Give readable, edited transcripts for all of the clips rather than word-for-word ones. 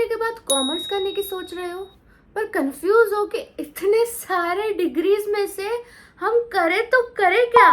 करने के बाद कॉमर्स करने की सोच रहे हो पर कंफ्यूज हो कि इतने सारे डिग्रीज में से हम करें तो करें क्या।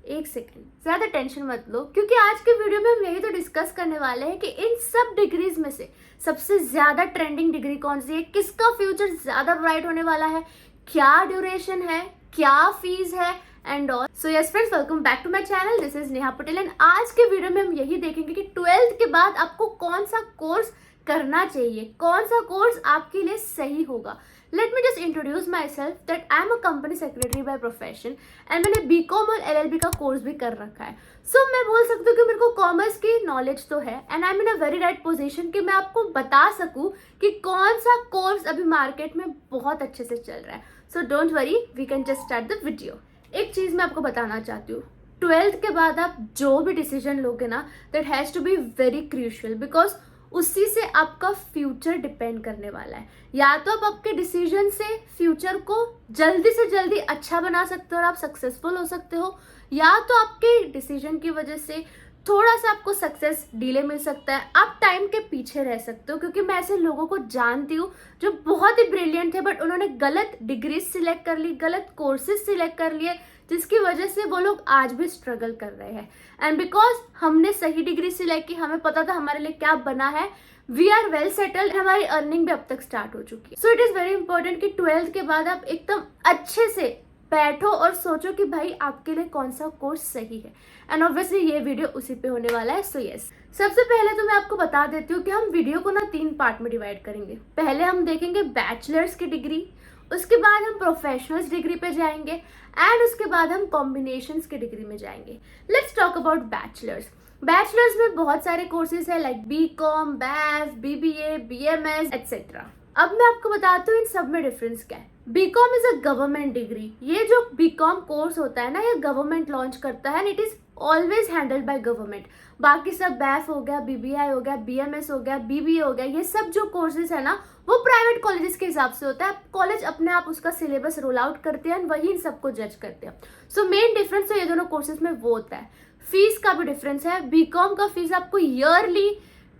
एक सेकेंड, ज्यादा टेंशन मत लो क्योंकि आज के वीडियो में हम यही तो डिस्कस करने वाले हैं कि इन सब डिग्रीज में से सबसे ज्यादा ट्रेंडिंग डिग्री कौन सी है, किसका फ्यूचर ज्यादा ब्राइट होने वाला है, क्या ड्यूरेशन है, क्या फीस है and all. So yes friends, welcome back to my channel. This is Neha Patel and आज के वीडियो में हम यही देखेंगे कि 12th के बाद आपको कौन सा कोर्स करना चाहिए, कौन सा कोर्स आपके लिए सही होगा। Let me just introduce my self that I am a company secretary by profession and मैंने बीकॉम और एलएलबी का कोर्स भी कर रखा है। सो मैं बोल सकती हूँ कि मेरे को कॉमर्स की नॉलेज तो है and I am in a very right position कि मैं आपको बता सकूँ कि कौन सा कोर्स अभी मार्केट में बहुत अच्छे से चल रहा है। So don't worry, we can just start the video. एक चीज मैं आपको बताना चाहती हूँ, 12th के बाद आप जो भी डिसीजन लोगे ना, that has to be very crucial because उसी से आपका फ्यूचर डिपेंड करने वाला है। या तो आप आपके डिसीजन से फ्यूचर को जल्दी से जल्दी अच्छा बना सकते हो और आप सक्सेसफुल हो सकते हो, या तो आपके डिसीजन की वजह से थोड़ा सा आपको सक्सेस डिले मिल सकता है, आप टाइम के पीछे रह सकते हो। क्योंकि मैं ऐसे लोगों को जानती हूँ जो बहुत ही ब्रिलियंट थे बट उन्होंने गलत डिग्री सिलेक्ट कर ली, गलत कोर्सेज सिलेक्ट कर लिए, जिसकी वजह से वो लोग आज भी स्ट्रगल कर रहे हैं। एंड बिकॉज हमने सही डिग्री सिलेक्ट की, हमें पता था हमारे लिए क्या बना है, वी आर वेल सेटल्ड, हमारी अर्निंग भी अब तक स्टार्ट हो चुकी है। So it is very important कि 12th के बाद आप एकदम अच्छे से बैठो और सोचो कि भाई आपके लिए कौन सा कोर्स सही है। एंड ऑब्वियसली ये वीडियो उसी पे होने वाला है। सो यस, सबसे पहले तो मैं आपको बता देती हूँ कि हम वीडियो को ना 3 पार्ट में डिवाइड करेंगे। पहले हम देखेंगे बैचलर्स की डिग्री, उसके बाद हम प्रोफेशनल्स डिग्री पे जाएंगे एंड उसके बाद हम कॉम्बिनेशंस की डिग्री में जाएंगे। Let's talk about bachelors. Bachelors में बहुत सारे कोर्सेज है like BCom, BAF, BBA, BMS etcetera. अब मैं आपको बताती हूँ इन सब में डिफरेंस क्या है। BCom is a government degree. ये जो बीकॉम कोर्स होता है ना, ये गवर्नमेंट लॉन्च करता है and it is always handled by government. बाकी सब बैफ हो गया, बीबीआई हो गया, बीएमएस हो गया, बीबीए हो गया, ये सब जो कोर्सेज है ना वो प्राइवेट कॉलेजेस के हिसाब से होता है। कॉलेज अपने आप उसका सिलेबस रोल आउट करते हैं वही इन सबको जज करते हैं। सो मेन डिफरेंस तो ये दोनों कोर्सेज में वो होता है। फीस का भी डिफरेंस है। बीकॉम का फीस आपको ईयरली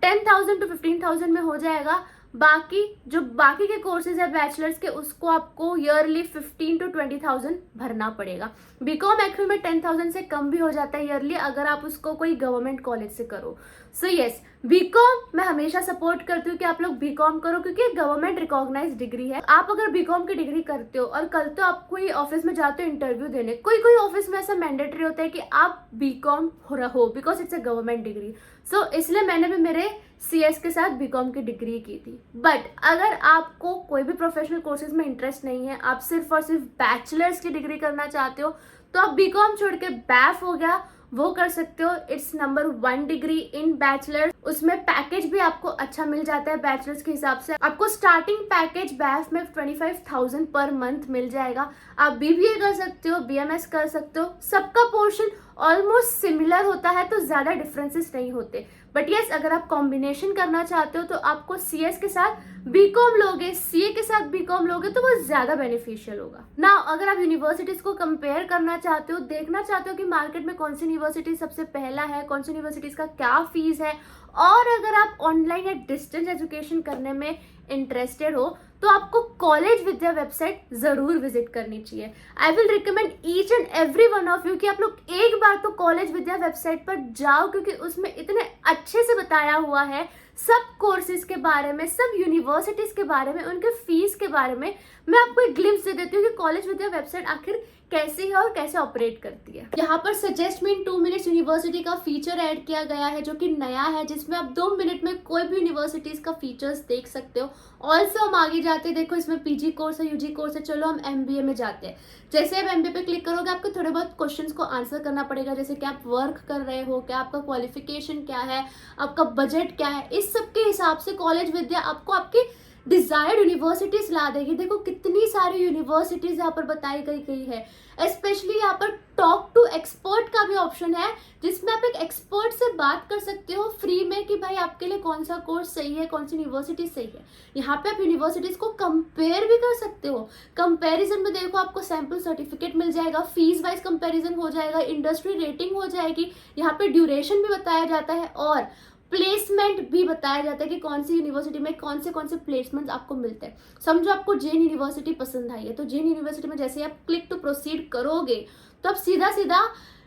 10,000 to 15,000 में हो जाएगा। बाकी के कोर्सेज है बैचलर्स के, उसको आपको ईयरली 15 to 20,000 भरना पड़ेगा। बीकॉम एक्चुअल में 10,000 से कम भी हो जाता है ईयरली अगर आप उसको कोई गवर्नमेंट कॉलेज से करो। सो यस, बीकॉम मैं हमेशा सपोर्ट करती हूँ कि आप लोग बीकॉम करो क्योंकि गवर्नमेंट रिकॉग्नाइज डिग्री है। आप अगर बीकॉम की डिग्री करते हो और कल तो आप कोई ऑफिस में जाते हो इंटरव्यू देने, कोई ऑफिस में ऐसा मैंडेटरी होता है कि आप बीकॉम हो because it's a government degree. So इसलिए मैंने भी मेरे सीएस के साथ बीकॉम की डिग्री की थी। बट अगर आपको कोई भी प्रोफेशनल कोर्सेज में इंटरेस्ट नहीं है, आप सिर्फ और सिर्फ बैचलर्स की डिग्री करना चाहते हो, तो आप बीकॉम छोड़ के बैफ हो गया वो कर सकते हो। It's number 1 degree in bachelors. उसमें पैकेज भी आपको अच्छा मिल जाता है बैचलर्स के हिसाब से। आपको स्टार्टिंग पैकेज बैफ में 25,000 पर मंथ मिल जाएगा। आप बीबीए कर सकते हो, बीएमएस कर सकते हो, सबका पोर्शन ऑलमोस्ट सिमिलर होता है, तो ज्यादा डिफरेंसेस नहीं होते। बट यस, अगर आप कॉम्बिनेशन करना चाहते हो तो आपको सीएस के साथ बीकॉम लोगे, सीए के साथ बीकॉम लोगे तो वो ज्यादा बेनिफिशियल होगा ना। अगर आप यूनिवर्सिटीज को कंपेयर करना चाहते हो, देखना चाहते हो कि मार्केट में कौन सी यूनिवर्सिटी सबसे पहला है, कौन सी यूनिवर्सिटीज का क्या फीस है, और अगर आप ऑनलाइन या डिस्टेंस एजुकेशन करने में इंटरेस्टेड हो तो आपको कॉलेज विद्या वेबसाइट जरूर विजिट करनी चाहिए। I will recommend each and every one of you कि आप लोग एक बार तो कॉलेज विद्या वेबसाइट पर जाओ क्योंकि उसमें इतने अच्छे से बताया हुआ है सब कोर्सेज के बारे में, सब यूनिवर्सिटीज के बारे में, उनके फीस के बारे में। मैं आपको एक ग्लिम्स दे देती हूँ कि कॉलेज विद्या वेबसाइट आखिर कैसी है और कैसे ऑपरेट करती है। यहाँ पर सजेस्ट मी इन 2 मिनट्स यूनिवर्सिटी का फीचर ऐड किया गया है जो कि नया है, जिसमें आप 2 मिनट में कोई भी यूनिवर्सिटीज का फीचर्स देख सकते हो। ऑल्सो हम आगे जाते हैं, देखो इसमें पीजी कोर्स है, यूजी कोर्स है, चलो हम एमबीए में जाते हैं। जैसे आप एमबीए पे क्लिक करोगे आपको थोड़े बहुत क्वेश्चंस को आंसर करना पड़ेगा, जैसे कि आप वर्क कर रहे हो क्या, आपका क्वालिफिकेशन क्या है, आपका बजट क्या है। इस सब के हिसाब से कॉलेज विद्या आपको आपकी डिजायर्ड यूनिवर्सिटीज ला देगी। देखो कितनी सारी यूनिवर्सिटीज यहाँ पर बताई गई है। स्पेशली यहाँ पर टॉक टू एक्सपर्ट का भी ऑप्शन है जिसमें आप एक एक्सपर्ट से बात कर सकते हो फ्री में कि भाई आपके लिए कौन सा कोर्स सही है, कौन सी यूनिवर्सिटी सही है। यहाँ पे आप यूनिवर्सिटीज को कंपेयर भी कर सकते हो। कंपैरिजन में देखो आपको सैंपल सर्टिफिकेट मिल जाएगा, फीस वाइज कंपैरिजन हो जाएगा, इंडस्ट्री रेटिंग हो जाएगी, यहाँ पे ड्यूरेशन भी बताया जाता है और प्लेसमेंट भी बताया जाता है कि कौन सी यूनिवर्सिटी में कौन से प्लेसमेंट्स आपको मिलते हैं। समझो आपको जेन यूनिवर्सिटी पसंद आई है, तो जेन यूनिवर्सिटी में जैसे आप क्लिक टू प्रोसीड करोगे तो आप सीधा सीधा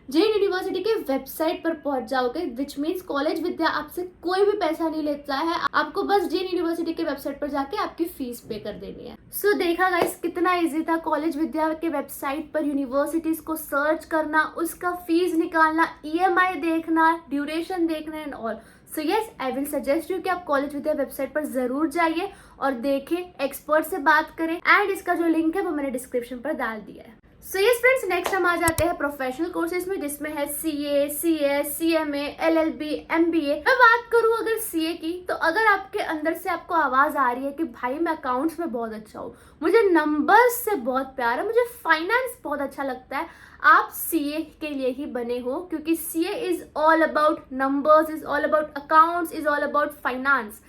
जेन यूनिवर्सिटी के वेबसाइट पर पहुंच जाओगे, विच मीन्स कॉलेज विद्या आपसे कोई भी पैसा नहीं लेता है, आपको बस जेन यूनिवर्सिटी के वेबसाइट पर जाके आपकी फीस पे कर देनी है। सो देखा गाइस कितना इजी था कॉलेज विद्या के वेबसाइट पर यूनिवर्सिटीज को सर्च करना, उसका फीस निकालना, EMI देखना, ड्यूरेशन देखना and all. So yes, I will suggest you कि आप कॉलेज विद्या वेबसाइट पर जरूर जाइए और देखें, एक्सपर्ट से बात करें, एंड इसका जो लिंक है वो मैंने डिस्क्रिप्शन पर डाल दिया है। सो यस फ्रेंड्स, नेक्स्ट हम आ जाते हैं प्रोफेशनल कोर्सेज में, जिसमें है CA, CS, CMA, LLB, MBA। मैं बात करूं अगर CA की, तो अगर आपके अंदर से आपको आवाज आ रही है कि भाई मैं अकाउंट्स में बहुत अच्छा हूँ, मुझे नंबर्स से बहुत प्यार है, मुझे फाइनेंस बहुत अच्छा लगता है, आप CA के लिए ही बने हो, क्योंकि CA is all about numbers, is all about accounts, is all about finance.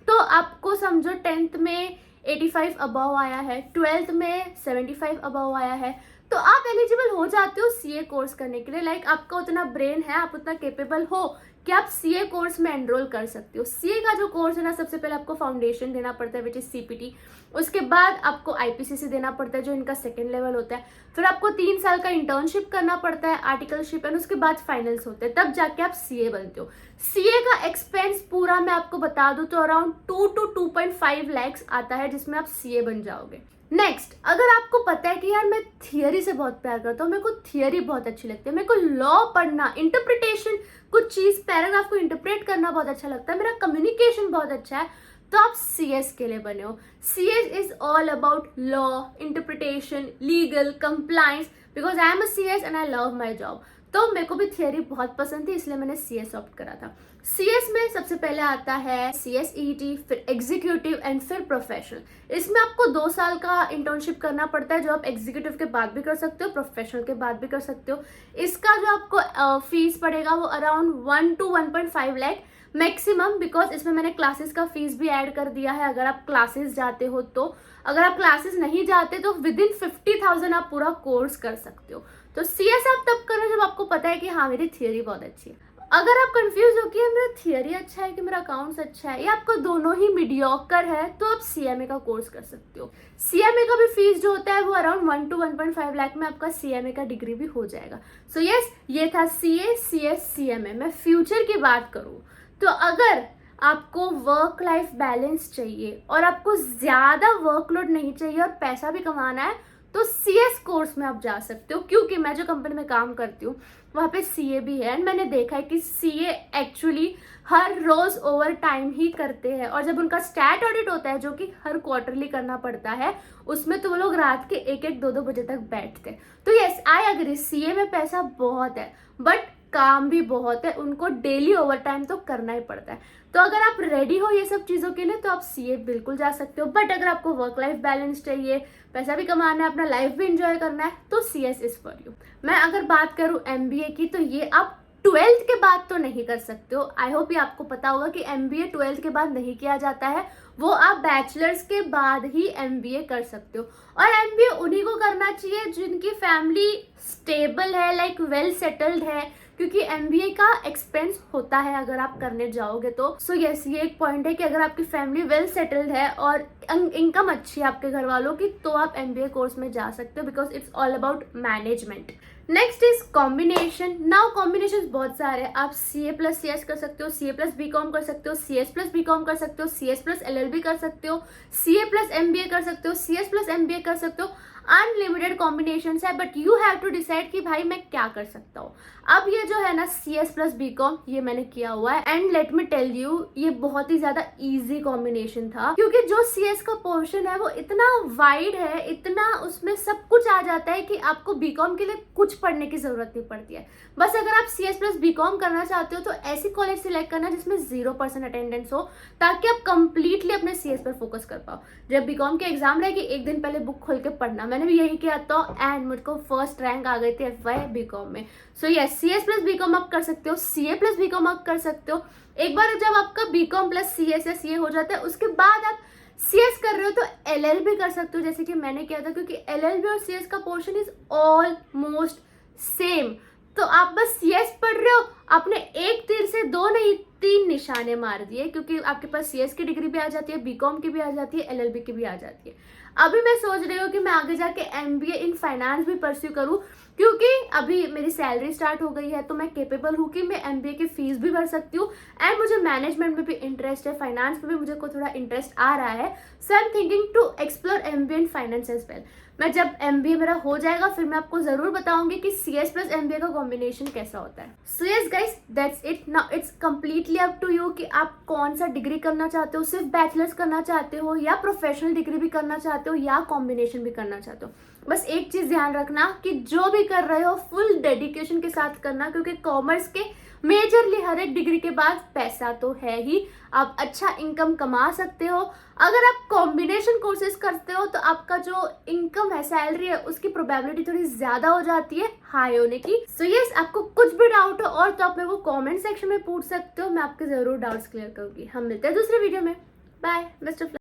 तो आपको समझो 10th में 85 अबव आया है, 12th में 75 अबव आया है, तो आप एलिजिबल हो जाते हो CA कोर्स करने के लिए। लाइक आपका उतना ब्रेन है, आप उतना केपेबल हो कि आप CA कोर्स में एनरोल कर सकते हो। CA का जो कोर्स है ना, सबसे पहले आपको फाउंडेशन देना पड़ता है विच इज CPT, उसके बाद आपको IPCC देना पड़ता है जो इनका सेकेंड लेवल होता है, फिर आपको 3 साल का इंटर्नशिप करना पड़ता है, आर्टिकलशिप, एंड उसके बाद फाइनल्स होते हैं, तब जाके आप CA बनते हो। CA का एक्सपेंस पूरा मैं आपको बता दूं तो अराउंड 2 to 2.5 lakhs आता है, जिसमें आप CA बन जाओगे। नेक्स्ट, अगर आपको पता है कि यार मैं थियरी से बहुत प्यार करता हूँ, मेरे को थियरी बहुत अच्छी लगती है, मेरे को लॉ पढ़ना, इंटरप्रिटेशन, कुछ चीज पैराग्राफ को इंटरप्रेट करना बहुत अच्छा लगता है, मेरा कम्युनिकेशन बहुत अच्छा है, तो आप CS के लिए बने हो। CS is all about law, interpretation, legal, compliance, because I am a CS and I love my job. तो मेरे को भी थियरी बहुत पसंद थी, इसलिए मैंने CS ऑप्ट करा था। CS में सबसे पहले आता है CSET, फिर एग्जीक्यूटिव एंड फिर प्रोफेशनल। इसमें आपको 2 साल का इंटर्नशिप करना पड़ता है, जो आप एग्जीक्यूटिव के बाद भी कर सकते हो, प्रोफेशनल के बाद भी कर सकते हो। इसका जो आपको फीस पड़ेगा वो around 1 to 1.5 lakh maximum, because इसमें मैंने क्लासेस का फीस भी ऐड कर दिया है। अगर आप क्लासेस जाते हो तो, अगर आप क्लासेस नहीं जाते तो विदिन 50,000 आप पूरा कोर्स कर सकते हो। तो CS आप तब करो जब आपको पता है कि हाँ मेरी थियरी बहुत अच्छी है। अगर आप कंफ्यूज हो कि मेरा थियरी अच्छा है कि मेरा अकाउंट्स अच्छा है, या आपको दोनों ही मीडियोकर है, तो आप CMA का कोर्स कर सकते हो। CMA का भी फीस जो होता है वो अराउंड 1 to 1.5 लाख में आपका CMA का डिग्री भी हो जाएगा। सो यस, ये था CA, CS, CMA। मैं फ्यूचर की बात करूँ तो अगर आपको वर्क लाइफ बैलेंस चाहिए और आपको ज्यादा वर्कलोड नहीं चाहिए और पैसा भी कमाना है, तो CS कोर्स में आप जा सकते हो, क्योंकि मैं जो कंपनी में काम करती हूँ वहाँ पे CA भी है, एंड मैंने देखा है कि CA एक्चुअली हर रोज ओवर टाइम ही करते हैं, और जब उनका स्टैट ऑडिट होता है जो कि हर क्वार्टरली करना पड़ता है, उसमें तो वो लोग रात के 1-1, 2-2 बजे तक बैठते हैं। तो यस, आई एग्री, CA में पैसा बहुत है बट काम भी बहुत है, उनको डेली ओवर टाइम तो करना ही पड़ता है। तो अगर आप रेडी हो ये सब चीज़ों के लिए तो आप CA बिल्कुल जा सकते हो, बट अगर आपको वर्क लाइफ बैलेंस चाहिए, पैसा भी कमाना है, अपना लाइफ भी इंजॉय करना है, तो CS इज फॉर यू। मैं अगर बात करूँ MBA की, तो ये आप 12th के बाद तो नहीं कर सकते हो। आई होप ये आपको पता होगा कि MBA 12th के बाद नहीं किया जाता है, वो आप बैचलर्स के बाद ही MBA कर सकते हो। और MBA उन्हीं को करना चाहिए जिनकी फैमिली स्टेबल है, लाइक वेल सेटल्ड है, क्योंकि MBA का एक्सपेंस होता है अगर आप करने जाओगे तो। सो यस, ये एक पॉइंट है कि अगर आपकी फैमिली वेल सेटल्ड है और इनकम अच्छी है आपके घर वालों की, तो आप MBA कोर्स में जा सकते हो, because it's all about management. Next is combination. Now combination बहुत सारे हैं, आप CA प्लस CS कर सकते हो, CA प्लस BCom कर सकते हो, CS प्लस BCom कर सकते हो, CS प्लस LLB कर सकते हो, CA प्लस MBA कर सकते हो, CS प्लस MBA कर सकते हो। अनलिमिटेड कॉम्बिनेशन है, but you have to decide कि भाई मैं क्या कर सकता हूँ। अब ये जो है ना CS प्लस BCom, ये मैंने किया हुआ है, and let me tell you, ये बहुत ही ज्यादा इजी कॉम्बिनेशन था, क्योंकि जो CS का पोर्शन है वो इतना वाइड है, इतना उसमें सब कुछ आ जाता है कि आपको BCom के लिए कुछ पढ़ने की जरूरत नहीं पड़ती है। बस अगर आप CS प्लस BCom करना चाहते हो तो ऐसी कॉलेज सिलेक्ट करना जिसमें 0% अटेंडेंस हो, ताकि आप कंप्लीटली अपने CS पर फोकस कर पाओ। जब BCom के एग्जाम रहेगी, एक दिन पहले बुक खोल के पढ़ना, मैंने भी यही किया था, एंड मुझको फर्स्ट रैंक आ गई थी FY BCom में। So yes, CS plus BCom आप कर सकते हो, CA प्लस BCom आप कर सकते हो। एक बार जब आपका BCom प्लस CS या CA हो जाता है, उसके बाद आप CS कर रहे हो तो LLB कर सकते हो, जैसे कि मैंने किया था, क्योंकि LLB और CS का पोर्शन इज ऑलमोस्ट सेम। तो आप बस CS पढ़ रहे हो, आपने एक तीर से 2 नहीं 3 निशाने मार दिए, क्योंकि आपके पास CS की डिग्री भी आ जाती है, BCom की भी आ जाती है, LLB की भी आ जाती है। अभी मैं सोच रही हूँ कि मैं आगे जाके MBA इन फाइनेंस भी परस्यू करूँ, क्योंकि अभी मेरी सैलरी स्टार्ट हो गई है, तो मैं केपेबल हूँ कि मैं MBA की फीस भी भर सकती हूँ। एंड मुझे मैनेजमेंट में भी इंटरेस्ट है, फाइनेंस में भी मुझे को थोड़ा इंटरेस्ट आ रहा है। So I am thinking to explore MBA in finance as well. मैं जब MBA मेरा हो जाएगा फिर मैं आपको जरूर बताऊंगी कि CS प्लस MBA का कॉम्बिनेशन कैसा होता है। So yes guys, that's it. Now it's completely up to you कि आप कौन सा डिग्री करना चाहते हो, सिर्फ बैचलर्स करना चाहते हो या प्रोफेशनल डिग्री भी करना चाहते हो या कॉम्बिनेशन भी करना चाहते हो। बस एक चीज ध्यान रखना कि जो भी कर रहे हो फुल डेडिकेशन के साथ करना, क्योंकि कॉमर्स के मेजरली हर एक डिग्री के बाद पैसा तो है ही, आप अच्छा इनकम कमा सकते हो। अगर आप कॉम्बिनेशन कोर्सेज करते हो तो आपका जो इनकम है, सैलरी है, उसकी प्रोबेबिलिटी थोड़ी ज्यादा हो जाती है हाई होने की। सो यस, आपको कुछ भी डाउट हो और तो आप मेरे को कमेंट सेक्शन में पूछ सकते हो, मैं आपके जरूर डाउट्स क्लियर करूंगी। हम मिलते हैं दूसरे वीडियो में। Bye mister